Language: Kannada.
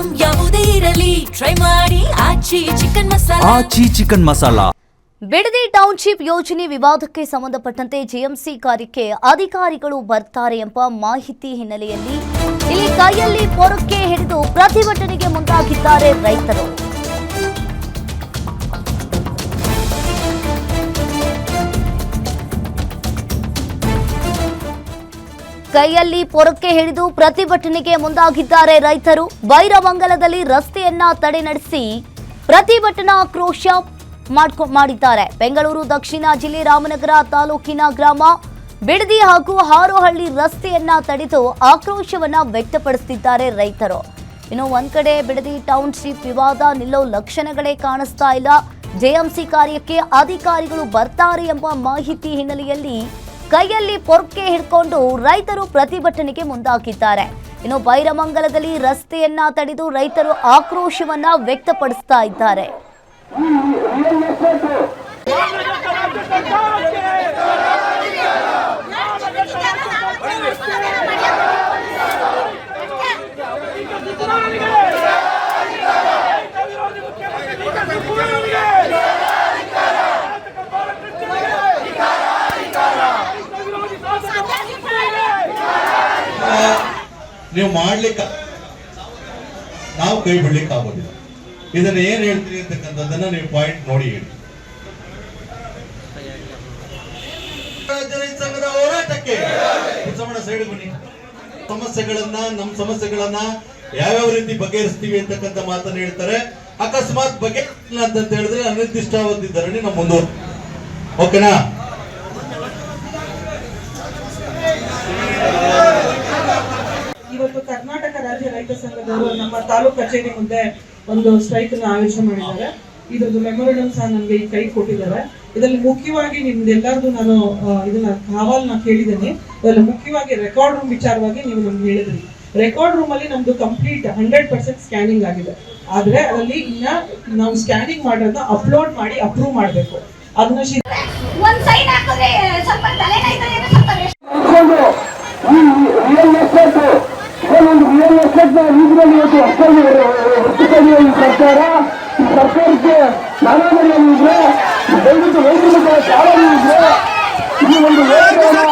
ಐಟಂ ಯಾವುದೇ ಇರಲಿ ಟ್ರೈ ಮಾಡಿ ಆಚಿ ಚಿಕನ್ ಮಸಾಲಾ. ಬಿಡದಿ ಟೌನ್ಶಿಪ್ ಯೋಜನೆ ವಿವಾದಕ್ಕೆ ಸಂಬಂಧಪಟ್ಟಂತೆ ಜೆಎಂಸಿ ಕಾರ್ಯಕ್ಕೆ ಅಧಿಕಾರಿಗಳು ಬರ್ತಾರೆ ಎಂಬ ಮಾಹಿತಿ ಹಿನ್ನೆಲೆಯಲ್ಲಿ ಇಲ್ಲಿ ಕೈಯಲ್ಲಿ ಪೊರಕೆ ಹಿಡಿದು ಪ್ರತಿಭಟನೆಗೆ ಮುಂದಾಗಿದ್ದಾರೆ ರೈತರು. ಕೈಯಲ್ಲಿ ಪೊರಕೆ ಹಿಡಿದು ಪ್ರತಿಭಟನೆಗೆ ಮುಂದಾಗಿದ್ದಾರೆ ರೈತರು. ಬೈರಮಂಗಲದಲ್ಲಿ ರಸ್ತೆಯನ್ನ ತಡೆ ನಡೆಸಿ ಪ್ರತಿಭಟನಾ ಆಕ್ರೋಶ ಮಾಡಿದ್ದಾರೆ. ಬೆಂಗಳೂರು ದಕ್ಷಿಣ ಜಿಲ್ಲೆ ರಾಮನಗರ ತಾಲೂಕಿನ ಗ್ರಾಮ ಬಿಡದಿ ಹಾಗೂ ಹಾರೋಹಳ್ಳಿ ರಸ್ತೆಯನ್ನ ತಡೆದು ಆಕ್ರೋಶವನ್ನ ವ್ಯಕ್ತಪಡಿಸುತ್ತಿದ್ದಾರೆ ರೈತರು. ಇನ್ನು ಒಂದ್ ಕಡೆ ಬಿಡದಿ ಟೌನ್ಶಿಪ್ ವಿವಾದ ನಿಲ್ಲೋ ಲಕ್ಷಣಗಳೇ ಕಾಣಿಸ್ತಾ ಇಲ್ಲ. ಜೆಎಂಸಿ ಕಾರ್ಯಕ್ಕೆ ಅಧಿಕಾರಿಗಳು ಬರ್ತಾರೆ ಎಂಬ ಮಾಹಿತಿ ಹಿನ್ನೆಲೆಯಲ್ಲಿ ಕೈಯಲ್ಲಿ ಪೊರ್ಕೆ ಹಿಡ್ಕೊಂಡು ರೈತರು ಪ್ರತಿಭಟನೆಗೆ ಮುಂದಾಗಿದ್ದಾರೆ. ಇನ್ನು ಬೈರಮಂಗಲದಲ್ಲಿ ರಸ್ತೆಯನ್ನ ತಡೆದು ರೈತರು ಆಕ್ರೋಶವನ್ನ ವ್ಯಕ್ತಪಡಿಸ್ತಾ ಇದ್ದಾರೆ. ನೀವು ಮಾಡ್ಲಿಕ್ಕೆ ನಾವು ಕೈ ಬಿಡ್ಲಿಕ್ಕೆ ಆಗೋದಿಲ್ಲ. ಇದನ್ನ ಏನ್ ಹೇಳ್ತೀರಿ ಅಂತಕ್ಕಂಥದ್ದನ್ನ ನೀವು ಪಾಯಿಂಟ್ ನೋಡಿ ಹೇಳಿ. ಸಂಘದ ಹೋರಾಟಕ್ಕೆ ಸೈಡ್ ಬನ್ನಿ. ನಮ್ಮ ಸಮಸ್ಯೆಗಳನ್ನ ಯಾವ್ಯಾವ ರೀತಿ ಬಗೆಹರಿಸ್ತೀವಿ ಅಂತಕ್ಕಂಥ ಮಾತನ್ನ ಹೇಳ್ತಾರೆ. ಅಕಸ್ಮಾತ್ ಬಗೆಹರಿಸಿಲ್ಲ ಅಂತ ಹೇಳಿದ್ರೆ ಅನಿರ್ದಿಷ್ಟಾವಧಿ ಧರಣಿ ನಮ್ಮ ಮುಂದೆ. ಓಕೆನಾ? ಇವತ್ತು ಕರ್ನಾಟಕ ರಾಜ್ಯ ರೈತ ಸಂಘದವರು ನಮ್ಮ ತಾಲೂಕು ಕಚೇರಿ ಮುಂದೆ ಒಂದು ಸ್ಟ್ರೈಕ್ ಅನ್ನು ಆಯೋಜನೆ ಮಾಡಿದ್ದಾರೆ. ಇದ್ರದ್ದು ಮೆಮೊರಂಡಮ್ ಸಹ ನನಗೆ ಈ ಕೈ ಕೊಟ್ಟಿದ್ದಾರೆ. ಇದರಲ್ಲಿ ಮುಖ್ಯವಾಗಿ ನಿಮ್ದೆಲ್ಲರದು ನಾನು ಇದನ್ನ ಅಹವಾಲನ್ನ ಕೇಳಿದ್ದೇನೆ. ಇದರಲ್ಲಿ ಮುಖ್ಯವಾಗಿ ರೆಕಾರ್ಡ್ ರೂಮ್ ವಿಚಾರವಾಗಿ ನೀವು ನಮ್ಗೆ ಹೇಳಿದ್ರಿ. ರೆಕಾರ್ಡ್ ರೂಮ್ ಅಲ್ಲಿ ನಮ್ದು ಕಂಪ್ಲೀಟ್ 100% ಸ್ಕ್ಯಾನಿಂಗ್ ಆಗಿದೆ. ಆದ್ರೆ ಅದರಲ್ಲಿ ಇನ್ನ ನಾವು ಸ್ಕ್ಯಾನಿಂಗ್ ಮಾಡೋದನ್ನ ಅಪ್ಲೋಡ್ ಮಾಡಿ ಅಪ್ರೂವ್ ಮಾಡಬೇಕು. ಅದನ್ನ ಸರ್ಕಾರಕ್ಕೆ ನಾನಾದರೆ ದಯವಿಟ್ಟು ರೈತರುಗಳ ಕಾಳಜಿ ಇದ್ರೆ ಈ ಒಂದು ಯೋಜನೆಯನ್ನು